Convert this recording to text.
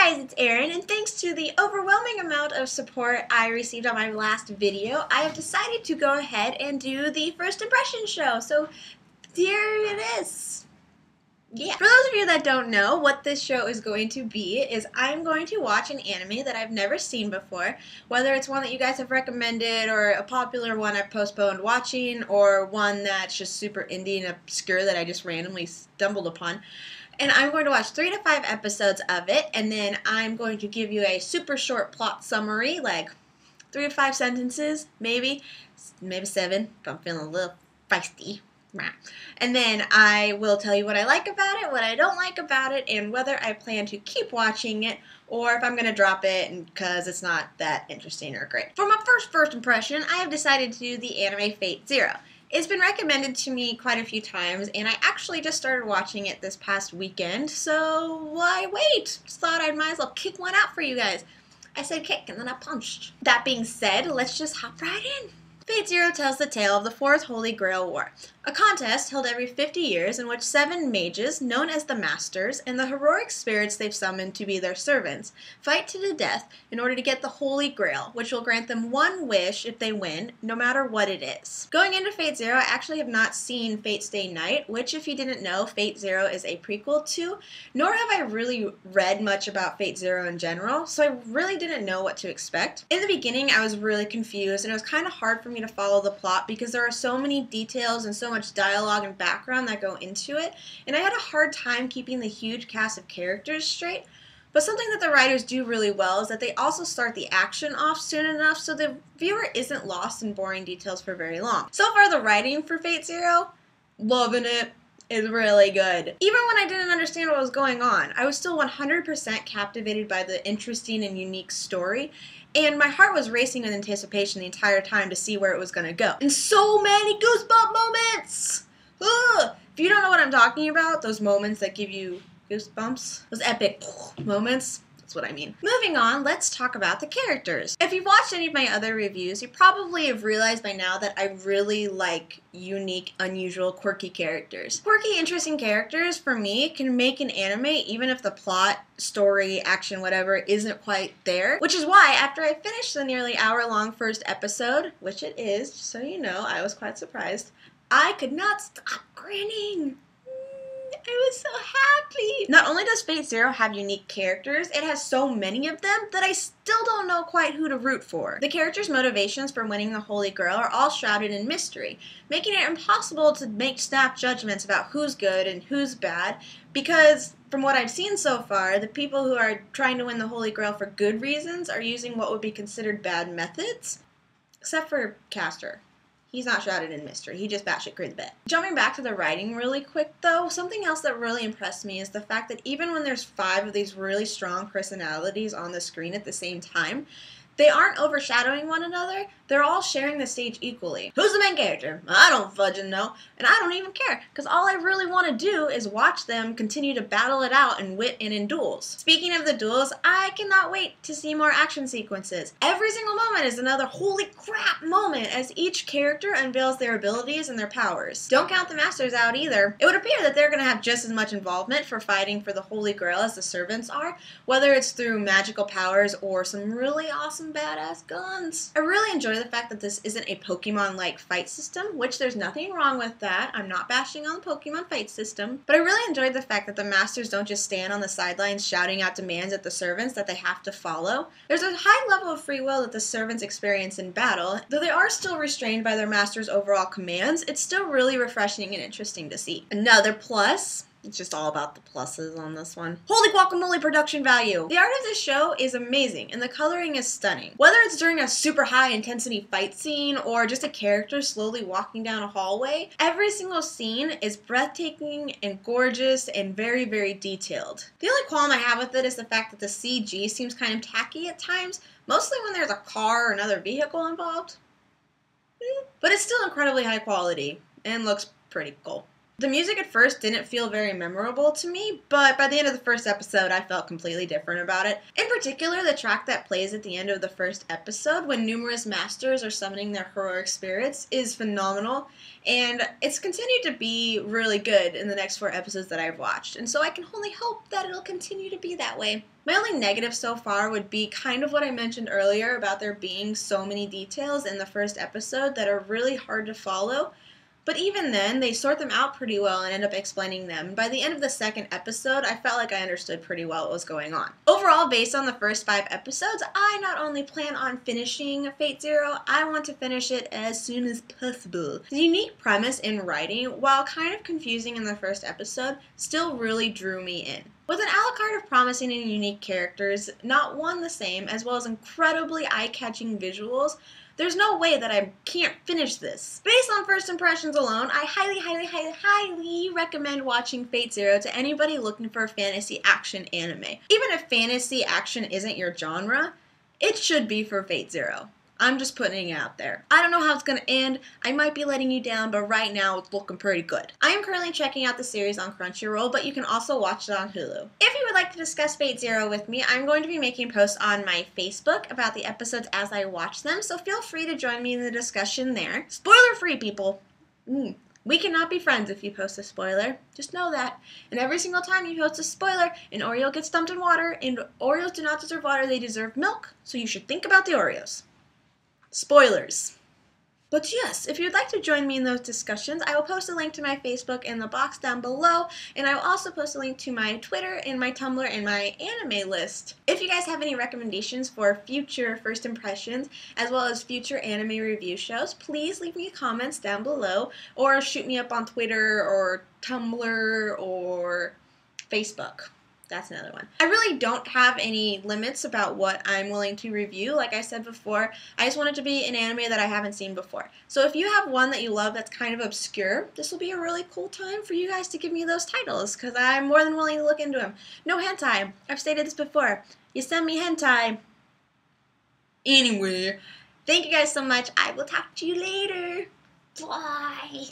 guys, it's Erin, and thanks to the overwhelming amount of support I received on my last video, I have decided to go ahead and do the first impression show. So here it is. Yeah. For those of you that don't know, what this show is going to be is I'm going to watch an anime that I've never seen before, whether it's one that you guys have recommended or a popular one I've postponed watching or one that's just super indie and obscure that I just randomly stumbled upon. And I'm going to watch 3 to 5 episodes of it, and then I'm going to give you a super short plot summary, like 3 to 5 sentences, maybe 7, if I'm feeling a little feisty. And then I will tell you what I like about it, what I don't like about it, and whether I plan to keep watching it, or if I'm going to drop it because it's not that interesting or great. For my first impression, I have decided to do the anime Fate Zero. It's been recommended to me quite a few times, and I actually just started watching it this past weekend, so why wait? Just thought I might as well kick one out for you guys. I said kick, and then I punched. That being said, let's just hop right in. Fate Zero tells the tale of the Fourth Holy Grail War, a contest held every 50 years in which 7 mages, known as the Masters, and the heroic spirits they've summoned to be their servants, fight to the death in order to get the Holy Grail, which will grant them one wish if they win, no matter what it is. Going into Fate Zero, I actually have not seen Fate Stay Night, which, if you didn't know, Fate Zero is a prequel to, nor have I really read much about Fate Zero in general, so I really didn't know what to expect. In the beginning, I was really confused, and it was kind of hard for me to follow the plot because there are so many details and so much dialogue and background that go into it, and I had a hard time keeping the huge cast of characters straight. But something that the writers do really well is that they also start the action off soon enough so the viewer isn't lost in boring details for very long. So far, the writing for Fate Zero, loving it. Is really good. Even when I didn't understand what was going on, I was still 100% captivated by the interesting and unique story, and my heart was racing with anticipation the entire time to see where it was going to go. And so many goosebump moments! Ugh. If you don't know what I'm talking about, those moments that give you goosebumps, those epic moments, that's what I mean. Moving on, let's talk about the characters. If you've watched any of my other reviews, you probably have realized by now that I really like unique, unusual, quirky characters. Quirky, interesting characters, for me, can make an anime even if the plot, story, action, whatever, isn't quite there. Which is why, after I finished the nearly hour-long first episode, which it is, just so you know, I was quite surprised, I could not stop grinning. I was so happy! Not only does Fate Zero have unique characters, it has so many of them that I still don't know quite who to root for. The characters' motivations for winning the Holy Grail are all shrouded in mystery, making it impossible to make snap judgments about who's good and who's bad, because from what I've seen so far, the people who are trying to win the Holy Grail for good reasons are using what would be considered bad methods, except for Castor. He's not shrouded in mystery. He just batshit crazy bit. Jumping back to the writing really quick though, something else that really impressed me is the fact that even when there's 5 of these really strong personalities on the screen at the same time, they aren't overshadowing one another. They're all sharing the stage equally. Who's the main character? I don't fudging know, and I don't even care, because all I really want to do is watch them continue to battle it out in wit and in duels. Speaking of the duels, I cannot wait to see more action sequences. Every single moment is another holy crap moment as each character unveils their abilities and their powers. Don't count the Masters out either. It would appear that they're going to have just as much involvement for fighting for the Holy Grail as the servants are, whether it's through magical powers or some really awesome badass guns. I really enjoy the fact that this isn't a Pokemon-like fight system, which there's nothing wrong with that. I'm not bashing on the Pokemon fight system, but I really enjoyed the fact that the Masters don't just stand on the sidelines shouting out demands at the servants that they have to follow. There's a high level of free will that the servants experience in battle. Though they are still restrained by their Masters' overall commands, it's still really refreshing and interesting to see. Another plus, it's just all about the pluses on this one. Holy guacamole production value! The art of this show is amazing, and the coloring is stunning. Whether it's during a super high intensity fight scene, or just a character slowly walking down a hallway, every single scene is breathtaking and gorgeous and very, very detailed. The only qualm I have with it is the fact that the CG seems kind of tacky at times, mostly when there's a car or another vehicle involved. But it's still incredibly high quality, and looks pretty cool. The music at first didn't feel very memorable to me, but by the end of the first episode, I felt completely different about it. In particular, the track that plays at the end of the first episode when numerous masters are summoning their heroic spirits is phenomenal, and it's continued to be really good in the next 4 episodes that I've watched, and so I can only hope that it'll continue to be that way. My only negative so far would be kind of what I mentioned earlier about there being so many details in the first episode that are really hard to follow. But even then, they sort them out pretty well and end up explaining them. By the end of the second episode, I felt like I understood pretty well what was going on. Overall, based on the first 5 episodes, I not only plan on finishing Fate Zero, I want to finish it as soon as possible. The unique premise in writing, while kind of confusing in the first episode, still really drew me in. With an a la carte of promising and unique characters, not one the same, as well as incredibly eye-catching visuals, there's no way that I can't finish this. Based on first impressions alone, I highly recommend watching Fate Zero to anybody looking for a fantasy action anime. Even if fantasy action isn't your genre, it should be for Fate Zero. I'm just putting it out there. I don't know how it's going to end. I might be letting you down, but right now it's looking pretty good. I am currently checking out the series on Crunchyroll, but you can also watch it on Hulu. If you would like to discuss Fate Zero with me, I'm going to be making posts on my Facebook about the episodes as I watch them, so feel free to join me in the discussion there. Spoiler-free, people. We cannot be friends if you post a spoiler. Just know that. And every single time you post a spoiler, an Oreo gets dumped in water, and Oreos do not deserve water, they deserve milk, so you should think about the Oreos. Spoilers. But yes, if you'd like to join me in those discussions, I will post a link to my Facebook in the box down below, and I will also post a link to my Twitter and my Tumblr and my anime list. If you guys have any recommendations for future first impressions, as well as future anime review shows, please leave me comments down below, or shoot me up on Twitter, or Tumblr, or Facebook. That's another one. I really don't have any limits about what I'm willing to review. Like I said before, I just want it to be an anime that I haven't seen before. So if you have one that you love that's kind of obscure, this will be a really cool time for you guys to give me those titles, because I'm more than willing to look into them. No hentai. I've stated this before. You send me hentai. Anyway, thank you guys so much. I will talk to you later. Bye.